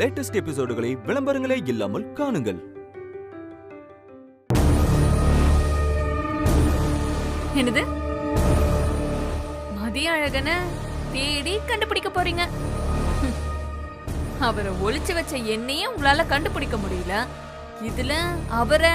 Latest எபிசோடுகளை விளம்பரங்களே இல்லாமல் காணுங்கள். என்னது? மதிய அழகன தேடி கண்டுபிடிக்க போறீங்க? அவரை ஒளிச்சு வச்ச என்னையே உங்களால கண்டுபிடிக்க முடியல. இதுல அவரை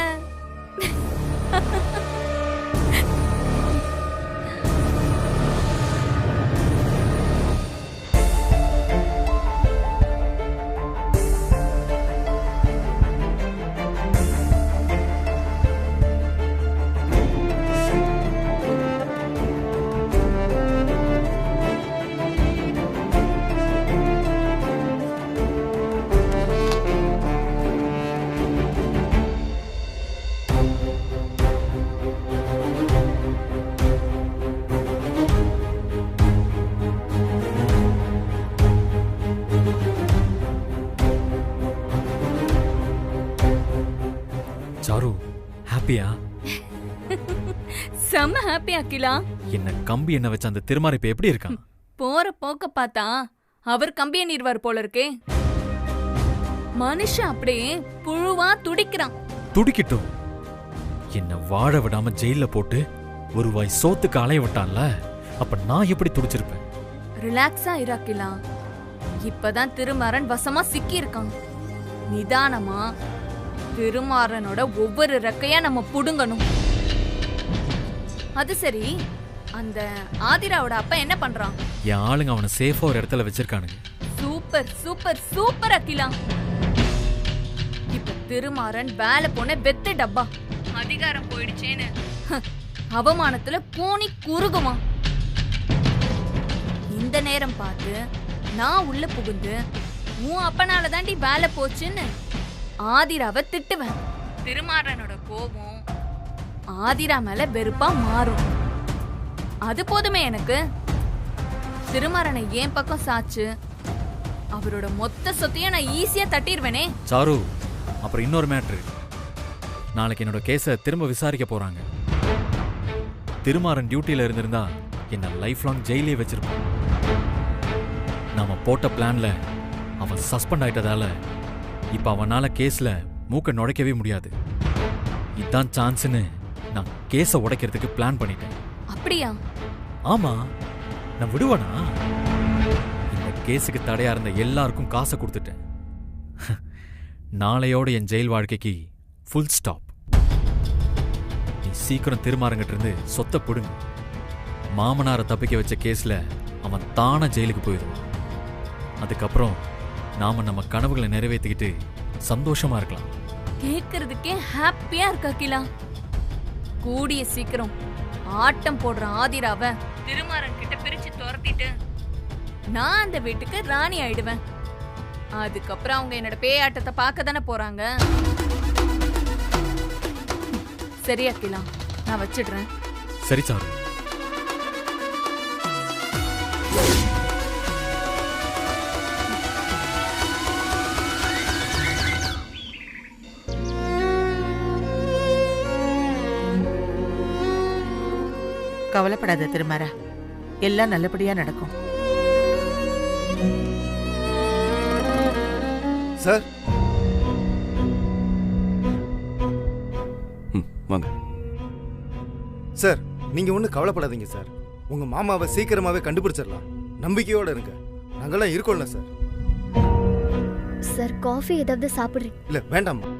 சாரு, ஹாப்பியா? செம்ம ஹாப்பி அகிலா. என்ன கம்பி என்ன வச்ச அந்த திருமாரி இப்ப எப்படி இருக்கான்? போற போக்க பார்த்தா அவர் கம்பிய நீர்வார் போல இருக்கே. மனுஷன் அப்படியே புழுவா துடிக்கிறான். துடிக்கட்டும். என்ன வாழ விடாம ஜெயில போட்டு ஒரு வாய் சோத்துக்கு அலைய விட்டான்ல, அப்ப நான் எப்படி துடிச்சிருப்பேன்? ரிலாக்ஸா இரு அகிலா. இப்பதான் திருமாறன் வசமா சிக்கி இருக்கான். நிதானமா திருமாறனோட ஒவ்வொரு ரெக்கையா நம்ம புடுங்கணும். அது சரி, அந்த ஆதிராவோட அப்பா என்ன பண்றான்? என் ஆளுங்க அவனை சேஃபா ஒரு இடத்துல வச்சிருக்கானுங்க. Super super super Akila. இப்ப திருமாறன் வேலை போன வெத்து டப்பா. அதிகாரம் போயிடுச்சேன்னு அவமானத்துல கூனி குறுகுமா. இந்த நேரம் பார்த்து நான் உள்ள புகுந்து உன் அப்பனால தாண்டி வேலை போச்சுன்னு ஆதிராவை திட்டுவேன். திருமாறனோட கோபம் ஆதிரா மேல வெறுப்பா மாறும். அது போதுமே எனக்கு. திருமாறனை என் பக்கம் சாச்சு அவரோட மொத்த சொத்தையும் நான் ஈஸியா தட்டிடுவேனே. சாரு, அப்புறம் இன்னொரு மேட்ரு. நாளைக்கு என்னோட கேஸை திரும்ப விசாரிக்க போறாங்க. திருமாறன் டியூட்டியில இருந்திருந்தா என்ன லைஃப் லாங் ஜெயிலே வச்சிருப்பான். நாம போட்ட பிளான்ல அவன் சஸ்பெண்ட் ஆயிட்டதால இப்ப அவனால கேஸ்ல மூக்க நுழைக்கவே முடியாது. இதான் சான்ஸ்னு நான் கேஸ உடைக்கிறதுக்கு பிளான் பண்ணிட்டேன். அப்படியா? ஆமா, நான் விடுவானா? இந்த கேஸுக்கு தடையா இருந்த எல்லாருக்கும் காசை கொடுத்துட்டேன். நாளையோட என் ஜெயில் வாழ்க்கைக்கு ஃபுல் ஸ்டாப். நீ சீக்கிரம் திருமாறங்கிட்ட இருந்து சொத்தை பிடுங்க. மாமனாரை தப்பிக்க வச்ச கேஸ்ல அவன் தானா ஜெயிலுக்கு போயிடுவான். அதுக்கப்புறம் நாம நம்ம கனவுகளை நிறைவேற்றிக்கிட்டு சந்தோஷமா இருக்கலாம். கேக்குறதுக்கே ஹாப்பியா இருக்கு அகிலா. கூடிய சீக்கிரம் ஆட்டம் போடுற ஆதிராவ திருமாறன் கிட்ட பிரிச்சு துரத்திட்டு நான் அந்த வீட்டுக்கு ராணி ஆயிடுவேன். அதுக்கப்புறம் அவங்க என்னோட பேயாட்டத்தை பார்க்க தானே போறாங்க. சரி அகிலா, நான் வச்சிடுறேன். சரி சாரு. கவலைப்படாத திருமாறா, எல்லாம் நல்லபடியா நடக்கும். சார், வாங்க சார். நீங்க ஒன்றும் கவலைப்படாதீங்க சார். உங்க மாமாவை சீக்கிரமாவே கண்டுபிடிச்சிடலாம். நம்பிக்கையோட இருங்க. நாங்கெல்லாம் இருக்கோம்ல சார். சார், காஃபி ஏதாவது சாப்பிடுறீங்க? இல்ல, வேண்டாம்மா.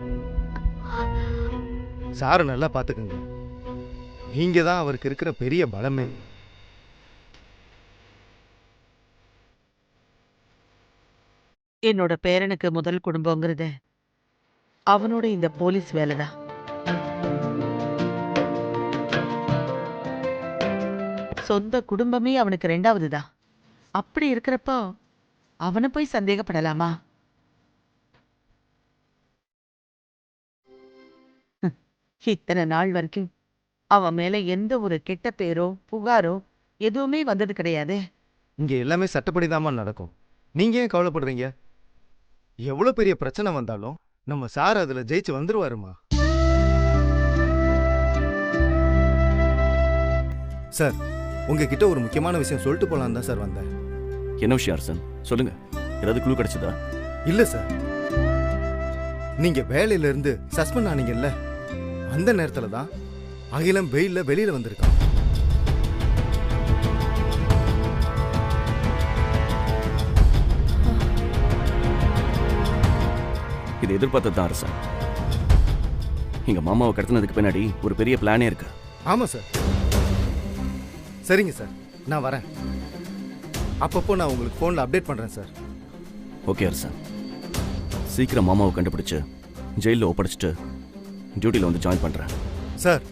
சாரு நல்லா பாத்துக்கங்க. நீங்க தான் அவருக்கு இருக்கிற பெரிய பலமே. என்னோட பேரனுக்கு முதல் குடும்பங்கிறது அவனோட இந்த போலீஸ் வேலைதான். சொந்த குடும்பமே அவனுக்கு ரெண்டாவதுதான். அப்படி இருக்கிறப்போ அவனை போய் சந்தேகப்படலாமா? இத்தனை நாள் வரைக்கும் அவன் மேல எந்த ஒரு கெட்ட பேரோ புகாரோ எதுவுமே வந்தது கிடையாது. இங்க எல்லாமே சட்டப்படிதாமா நடக்கும். நீங்க ஏன் கவலைப்படுறீங்க? எவ்வளவு பெரிய பிரச்சனை வந்தாலும் நம்ம சார் அதுல ஜெயிச்சு வந்துருவாருமா. சார், உங்ககிட்ட ஒரு முக்கியமான விஷயம் சொல்லிட்டு போலாம் தான் சார் வந்தேன். என்ன விஷயம் அரசன்? சொல்லுங்க. ஏதாவது குழு கிடைச்சதா? இல்ல சார், நீங்க வேலையில இருந்து சஸ்பெண்ட் ஆனீங்கல்ல, அந்த நேரத்துல தான் அகிலம் வெயில்ல வெளியில வந்திருக்கான். இது எதிர்பார்த்தது தான் அரசன். எங்க மாமாவை கடத்தினதுக்கு பின்னாடி ஒரு பெரிய பிளானே இருக்கு. ஆமா சார். சரிங்க சார், நான் வரேன். அப்பப்போ நான் உங்களுக்கு ஃபோனில் அப்டேட் பண்ணுறேன் சார். ஓகே அரசன், சீக்கிரம் மாமாவை கண்டுபிடிச்சு ஜெயிலில் ஒப்படைச்சிட்டு டியூட்டியில் வந்து ஜாயின் பண்ணுறேன். சார்,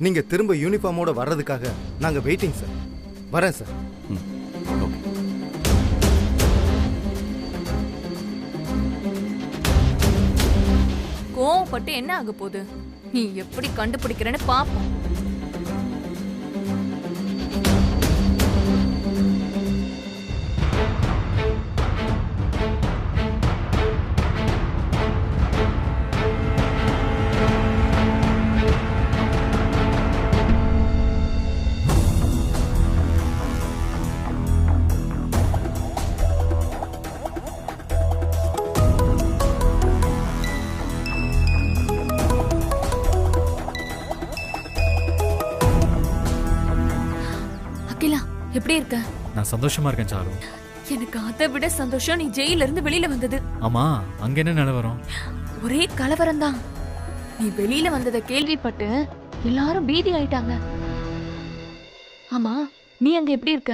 நீங்கள் திரும்ப யூனிஃபார்மோட வர்றதுக்காக நாங்கள் வெயிட்டிங் சார். வரேன் சார். ஓகே. கோவப்பட்டு என்ன ஆக போகுது? நீ எப்படி கண்டுபிடிக்கிறேன்னு பாப்போம். எப்படி இருக்க? நான் சந்தோஷமா இருக்கேன் சாரு. எனக்கு அதை விட சந்தோஷம் நீ ஜெயில இருந்து வெளியில வந்தது. ஆமா, அங்க என்ன நிலவரம்? ஒரே கலவரம் தான். நீ வெளியில வந்ததை கேள்விப்பட்டு எல்லாரும் பீதி ஆயிட்டாங்க. ஆமா, நீ அங்க எப்படி இருக்க?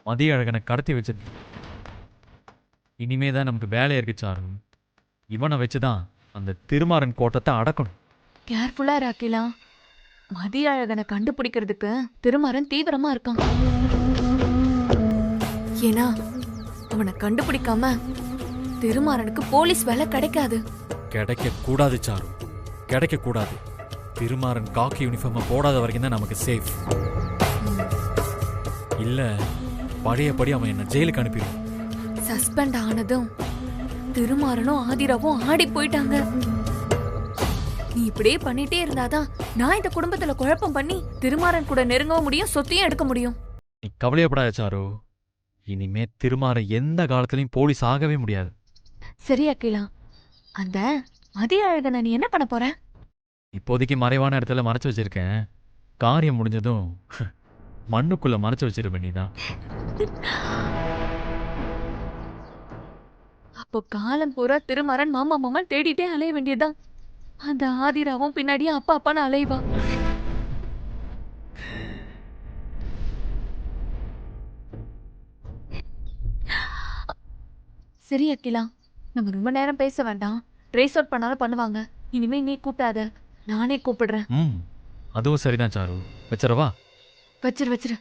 மதிய அழகனை கடத்தி வச்சது. இனிமே தான் நமக்கு வேலை இருக்கு சாரு. இவனை வச்சுதான் அந்த திருமாறன் கோட்டத்தை அடக்கணும். கேர்ஃபுல்லா ராக்கிலா. மதிய அழகனை கண்டுபிடிக்கிறதுக்கு திருமாறன் தீவிரமா இருக்கான். ஏன்னா அவனை கண்டுபிடிக்காம திருமாறனுக்கு போலீஸ் வேலை கிடைக்காது. கிடைக்க கூடாது சாரு, கிடைக்க கூடாது. திருமாறன் காக்கி யூனிஃபார்மை போடாத வரைக்கும் தான் நமக்கு சேஃப். இல்ல பழையபடி அவன் என்ன ஜெயிலுக்கு அனுப்பிடுவான். சஸ்பெண்ட் ஆனதும் திருமாறனும் ஆதிராவும் ஆடி போயிட்டாங்க. நீ இப்படியே பண்ணிட்டே இருந்தாதான் நான் இந்த குடும்பத்துல குழப்பம் பண்ணி திருமாறன் கூட நெருங்கவும் முடியும், சொத்தையும் எடுக்க முடியும். நீ கவலையப்படாத சாரு. இனிமே திருமாறன் எந்த காலத்திலையும் போலீஸ் ஆகவே முடியாது. சரி அகிலா, அந்த மதிய அழகனை நீ என்ன பண்ண போற? இப்போதைக்கு மறைவான இடத்துல மறைச்சு வச்சிருக்கேன். காரியம் முடிஞ்சதும் மண்ணுக்குள்ள மறைச்சு வச்சிருப்ப நீதான். அப்போ காலம் பூரா திருமாறன் மாமா மாமா தேடிட்டே அலைய வேண்டியதுதான். அந்த ஆதிராவும் பின்னாடியே அப்பா அப்பான்னு அலைவா. சரி அகிலா, நம்ம ரொம்ப நேரம் பேச வேண்டாம். ட்ரேஸ் அவுட் பண்ணாலும் பண்ணுவாங்க. இனிமே நீ கூப்பிடாத, நானே கூப்பிடுறேன். அதுவும் சரிதான் சாரு. வச்சிரவா? வச்சிரு வச்சிரு.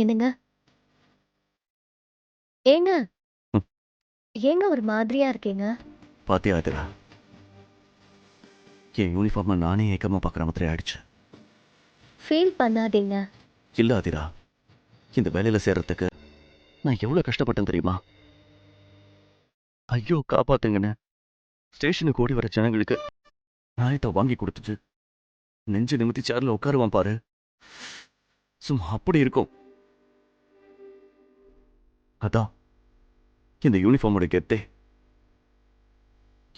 என்னங்க? ஏங்க ஏங்க ஒரு மாதிரியா இருக்கீங்க? பாத்தியா ஆதிரா, என் யூனிஃபார்மை நானே ஏக்கமா பார்க்குற மாதிரி ஆயிடுச்சு. ஃபீல் பண்ணாதீங்க. இல்லை ஆதிரா, இந்த வேலையில் சேர்றதுக்கு நான் எவ்வளோ கஷ்டப்பட்டேன் தெரியுமா? ஐயோ காப்பாத்துங்கன்னு ஸ்டேஷனுக்கு ஓடி வர ஜனங்களுக்கு நியாயத்தை வாங்கி கொடுத்துட்டு நெஞ்சு நிமித்தி சேர்ல உட்காருவான் பாரு, சும்மா அப்படி இருக்கும். அதான் இந்த யூனிஃபார்மோட கெத்தே.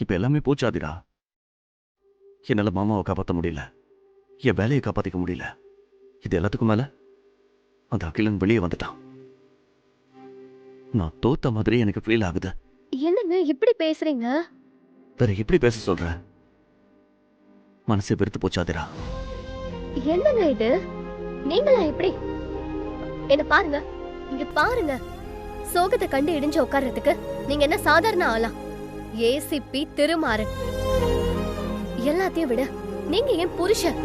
இப்ப எல்லாமே போச்சாதிரா. என்னால மாமாவை காப்பாற்ற முடியல, என் வேலையை காப்பாத்திக்க முடியல. இது எல்லாத்துக்கும் மேல அந்த அகிலன் வெளியே வந்துட்டான். நான் தோத்த மாதிரி எனக்கு ஃபீல் ஆகுது. என்னங்க இப்படி பேசுறீங்க? வேற எப்படி பேச சொல்ற? மனசே வெறுத்து போச்சாதிரா. என்னங்க இது? நீங்களா இப்படி? என்ன பாருங்க, இங்க பாருங்க. சோகத்தை கண்டு இடிஞ்சு உட்கார்றதுக்கு நீங்க என்ன சாதாரண ஆளா? ஏசிபி திருமாறன். எல்லாத்தையும் விட நீங்க என் புருஷன்.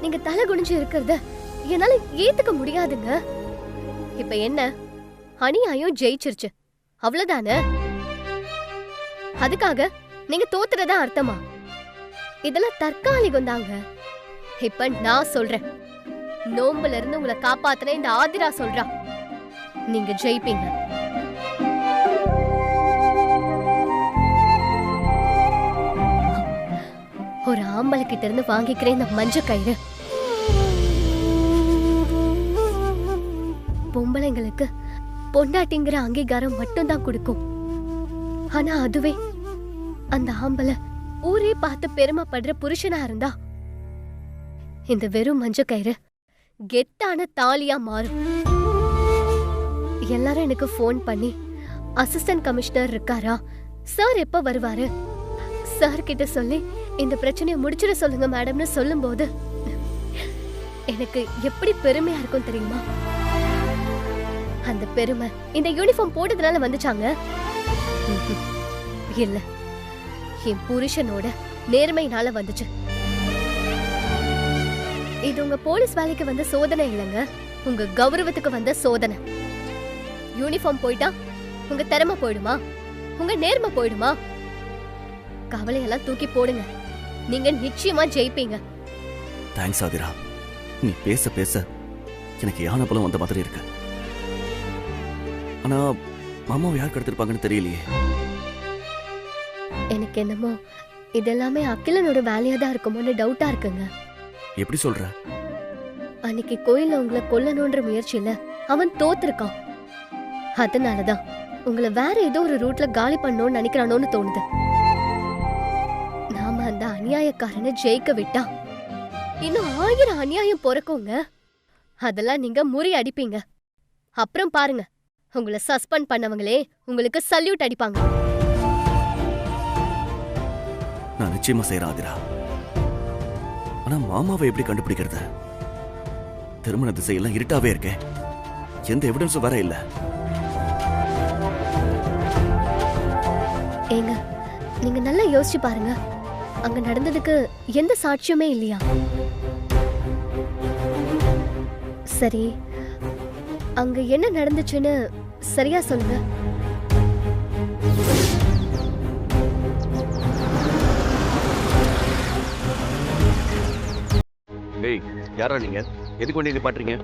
நீங்க தலை குனிஞ்சு இருக்கிறத என்னால ஏத்துக்க முடியாதுங்க. இப்ப என்ன, அநியாயம் ஜெயிச்சிருச்சு, அவ்வளவுதானே? அதுக்காக நீங்க தோத்துறதா அர்த்தமா? இதெல்லாம் தற்காலிகம் தாங்க. இப்ப நான் சொல்றேன், நோம்புல இருந்து உங்களை காப்பாத்துன இந்த ஆதிரா சொல்றா, நீங்க ஜெயிப்பீங்க. ஒரு ஆம்பளை கிட்ட இருந்து வாங்கிக்கிறேன் இந்த மஞ்ச கயிறு. பொம்பளைங்களுக்கு பொண்டாட்டிங்கிற அங்கீகாரம் மட்டும்தான் கொடுக்கும். ஆனா அதுவே அந்த ஆம்பளை ஊரே பார்த்து பெருமைப்படுற புருஷனா இருந்தா இந்த வெறும் மஞ்ச கயிறு கெத்தான தாலியா மாறும். எல்லாரும் எனக்கு ஃபோன் பண்ணி அசிஸ்டன்ட் கமிஷனர் இருக்காரா, சார் எப்ப வருவாரு, சார் கிட்ட சொல்லி இந்த பிரச்சனையை முடிச்சிட சொல்லுங்க மேடம்னு சொல்லும் போது எனக்கு எப்படி பெருமையா இருக்கும் தெரியுமா? அந்த பெருமை இந்த யூனிஃபார்ம் போட்டதுனால வந்துச்சாங்க? இல்ல, என் புருஷனோட நேர்மையினால வந்துச்சு. இது உங்க போலீஸ் வேலைக்கு வந்த சோதனை இல்லைங்க, உங்க கௌரவத்துக்கு வந்த சோதனை. யூனிஃபார்ம் போயிட்டா உங்க திறமை போயிடுமா, உங்க நேர்மை போயிடுமா? கவலையெல்லாம் தூக்கி போடுங்க, நீங்க நிச்சயமா ஜெயிப்பீங்க. தேங்க்ஸ் ஆதிரா. நீ பேச பேச எனக்கு யானை பலம் வந்த மாதிரி இருக்கு. ஆனா மாமாவை யார் கடத்திருப்பாங்கன்னு தெரியலையே. எனக்கு என்னமோ இதெல்லாமே அகிலனோட வேலையா தான் இருக்குமோன்னு டவுட்டா இருக்குங்க. எப்படி சொல்ற? அன்னைக்கு கோயில்ல உங்களை கொல்லணும்ன்ற முயற்சியில அவன் தோத்துருக்கான். அதனாலதான் உங்களை வேற ஏதோ ஒரு ரூட்ல காலி பண்ணணும்னு நினைக்கிறானோன்னு தோணுது. நாம அந்த அநியாயக்காரனை ஜெயிக்க விட்டா இன்னும் 1000 அநியாயம் பிறக்குங்க. அதெல்லாம் நீங்க முறியடிப்பீங்க. அப்புறம் பாருங்க, உங்களை சஸ்பெண்ட் பண்ணவங்களே உங்களுக்கு சல்யூட் அடிப்பாங்க. நான் நிச்சயமா செய்யறேன் ஆதிரா. ஆனா மாமாவை எப்படி கண்டுபிடிக்கிறது? திருமண திசையெல்லாம் இருட்டாவே இருக்கேன், எந்த எவிடன்ஸும் வர இல்ல. ஏங்க, நீங்க நல்லா யோசிச்சு பாருங்க, அங்க நடந்ததுக்கு எந்த சாட்சியுமே இல்லையா? சரி, அங்க என்ன நடந்துச்சுன்னு சரியா சொல்லுங்க. ஏய், யாரா நீங்க? எதுக்கு கொண்டு நிப்பாட்டுறீங்க?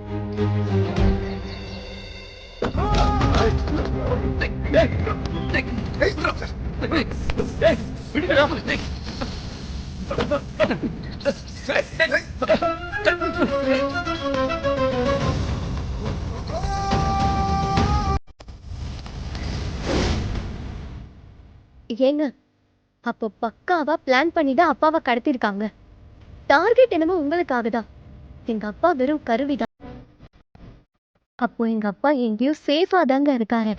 ஏங்க, அப்போ பக்காவா பிளான் பண்ணி தான் அப்பாவை கடத்திருக்காங்க. டார்கெட் என்னமோ உங்களுக்காக தான். எங்க அப்பா வெறும் கருவிதான். அப்போ எங்க அப்பா எங்கேயோ சேஃபா தாங்க இருக்காரு.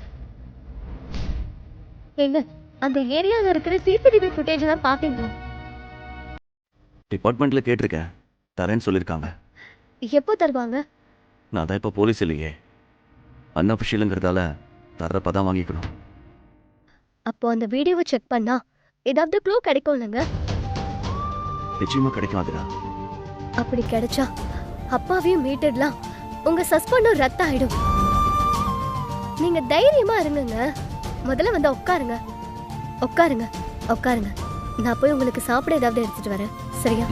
ஏங்க, அந்த ஏரியால இருக்கிற சிசிடிவி ஃபுட்டேஜ் எல்லாம் பாத்தீங்களா? டிபார்ட்மெண்ட்ல கேட்டிருக்கேன், தரேன்னு சொல்லியிருக்காங்க. எப்போ தருவாங்க? நான் தான் இப்ப போலீஸ் இல்லையே, அன்அஃபிஷியலுங்கிறதால தர்றப்பதான் வாங்கிக்கணும். அப்போ அந்த வீடியோவை செக் பண்ணா ஏதாவது க்ளூ கிடைக்கும் இல்லைங்க? நிச்சயமா கிடைக்கும் ஆதிரா. அப்படி கிடைச்சா அப்பாவையும் மீட்டர்லாம் உங்க சஸ்பெண்டும் ரத்த ஆயிடும். நீங்க தைரியமா இருங்க. முதல்ல வந்து உட்காருங்க, உட்காருங்க, உட்காருங்க. நான் போய் உங்களுக்கு சாப்பிட ஏதாவது எடுத்துட்டு வரேன், சரியா?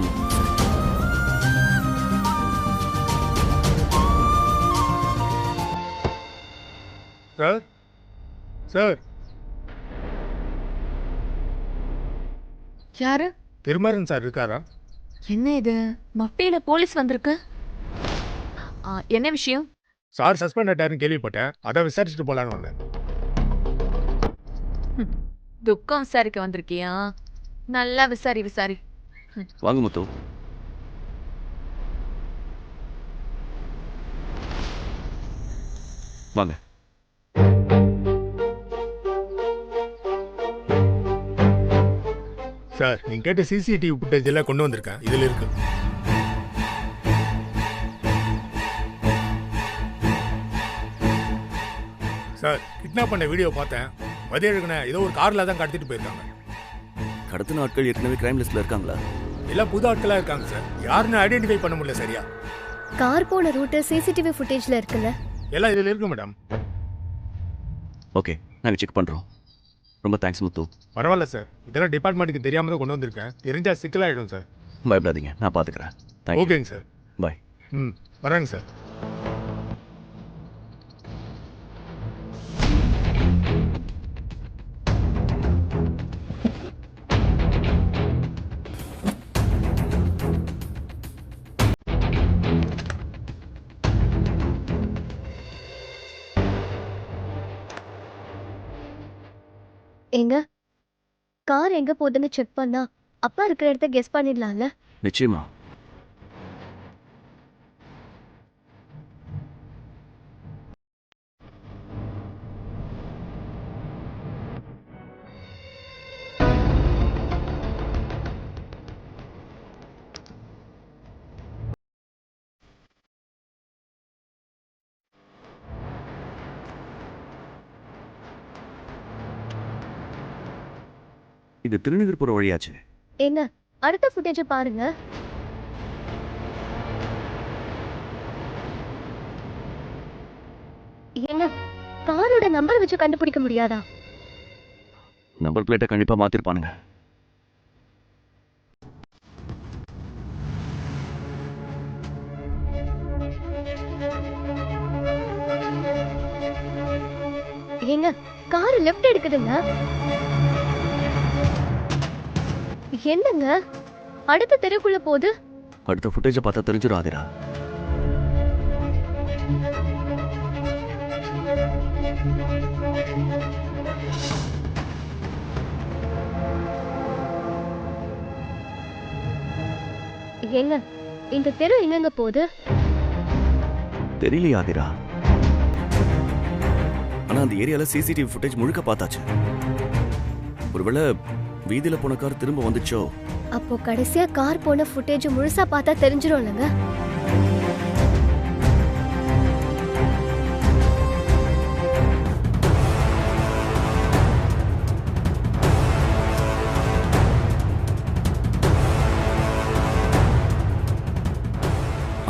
சார், சார், யாரு? திருமாறன் சார் இருக்காரா? என்ன இது, மஃப்டியில போலீஸ் வந்திருக்கு? என்ன விஷயம்? சார் சஸ்பெண்ட் ஆயிட்டாருன்னு கேள்விப்பட்டேன், அதான் விசாரிச்சுட்டு போலான்னு வந்தேன். துக்கம் விசாரிக்க வந்திருக்கியா? நல்லா விசாரி விசாரி. வாங்க முத்து. வாங்க. சார், நீங்க கேட்ட சிசிடிவி ஃபுட்டேஜ் எல்லாம் கொண்டு வந்திருக்கேன், இதுல இருக்கு. சார், கிட்னாப் பண்ண வீடியோ பார்த்தேன். வதியழகனை ஏதோ ஒரு கார்ல தான் கடத்திட்டு போயிருக்காங்க. கடத்தின ஆட்கள் ஏற்கனவே கிரைம் லிஸ்ட்ல இருக்காங்களா? எல்லாம் புது ஆட்களா இருக்காங்க சார். யாருன்னு ஐடென்டிஃபை பண்ண முடியல சரியா. கார் போன ரூட் சிசிடிவி ஃபுட்டேஜ்ல இருக்குல்ல? எல்லாம் இதுல இருக்கு மேடம். ஓகே, நாங்கள் செக் பண்ணுறோம். ரொம்ப தேங்க்ஸ் முத்து. பரவாயில்ல சார், இதெல்லாம் டிபார்ட்மெண்ட்டுக்கு தெரியாம தான் கொண்டு வந்திருக்கேன். தெரிஞ்சா சிக்கலாயிடும் சார். பயப்படாதீங்க, நான் பார்த்துக்கிறேன். தேங்க்யூ. ஓகேங்க சார். பாய். வரேங்க சார். எங்க கார் எங்க போகுதுன்னு செக் பண்ணா அப்பா இருக்கிற இடத்த கெஸ் பண்ணிடலாம்ல? நிச்சயமா. இது திருநகர் போகிற வழியாச்சு. என்ன அடுத்த ஃபுட்டேஜ பாருங்க. என்ன காரோட நம்பர் வச்சு கண்டுபிடிக்க முடியாதா? நம்பர் பிளேட்டை கண்டிப்பாக மாற்றிருப்பானுங்க. ஏங்க கார் லெஃப்ட் எடுக்குதுங்க. என்னங்க அடுத்த தெருக்குள்ள போகுது? அடுத்த ஃபுட்டேஜை பார்த்தா தெரிஞ்சிடும் ஆதிரா. ஏங்க இந்த தெரு எங்கங்க போகுது? தெரியலையா ஆதிரா? ஆனால் அந்த ஏரியாவில் சிசிடிவி ஃபுட்டேஜ் முழுக்க பார்த்தாச்சு. ஒருவேளை வீதியில் போன கார் திரும்ப வந்துச்சோ? அப்போ கடைசியா கார் போன ஃபுட்டேஜ் முழுசா பார்த்தா தெரிஞ்சிரும்லங்க.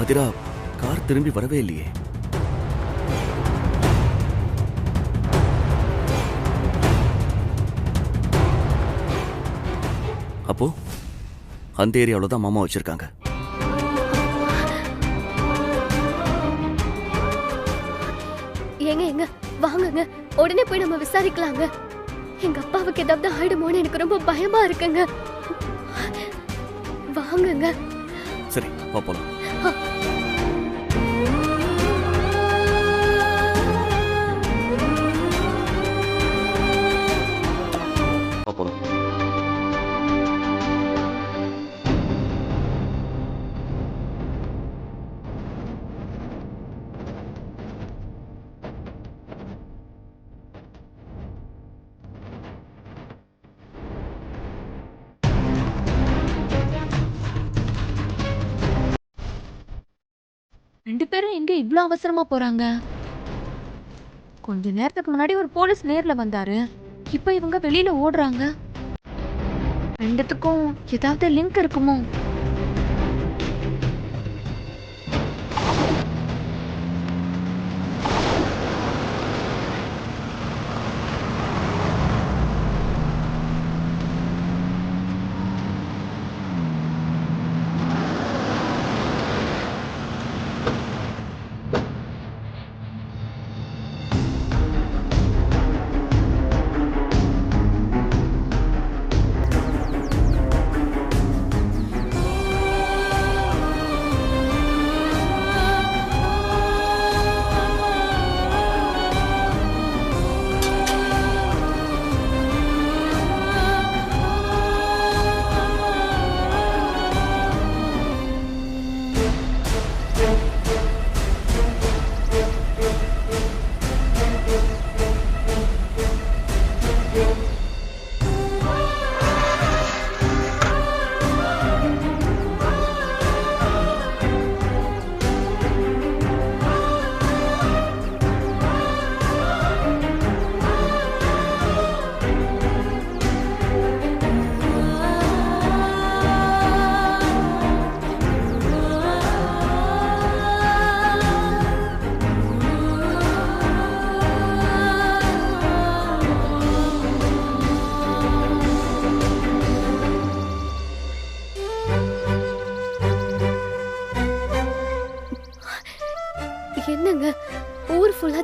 ஆதிரா, கார் திரும்பி வரவே இல்லையே. அப்போ அந்த ஏரியாவில் தான் மாமா வச்சிருக்காங்க. ஏங்க ஏங்க வாங்குங்க, உடனே போய் நம்ம விசாரிக்கலாங்க. எங்க அப்பாவுக்கு ஏதாவது ஆயிடுமோன்னு எனக்கு ரொம்ப பயமா இருக்குங்க. வாங்குங்க. சரி, வா போலாம். வா போலாம். ரெண்டு பேரும் எங்க இவ்ளோ அவசரமா போறாங்க? கொஞ்ச நேரத்துக்கு முன்னாடி ஒரு போலீஸ் நேர்ல வந்தாரு. இப்ப இவங்க வெளியில ஓடுறாங்க. ரெண்டுத்துக்கும் ஏதாவது லிங்க் இருக்குமோ?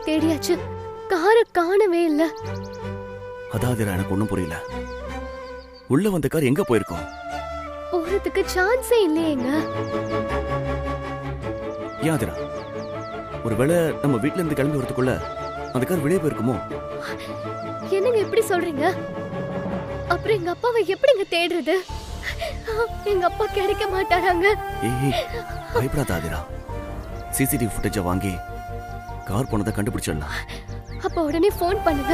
தேடியாச்சு, காரை காணவே இல்ல. அதாதிரா எனக்கு ஒண்ணும் புரியல. உள்ள வந்த கார் எங்க போயிருக்கோம்? போறதுக்கு சான்ஸே இல்லையேங்க. யாதிரா, ஒருவேளை நம்ம வீட்ல இருந்து கிளம்பி வரதுக்குள்ள அந்த கார் வெளியே போயிருக்குமோ? என்னங்க எப்படி சொல்றீங்க? அப்புறம் எங்க அப்பாவை எப்படிங்க தேடுறது? எங்க அப்பா கிடைக்க மாட்டாராங்க. ஏய், பயப்படாத ஆதிரா. சிசிடிவி ஃபுட்டேஜை வாங்கி கார் போனதை கண்டுபிடிச்சிடலாம். அப்ப உடனே ஃபோன் பண்ணுங்க.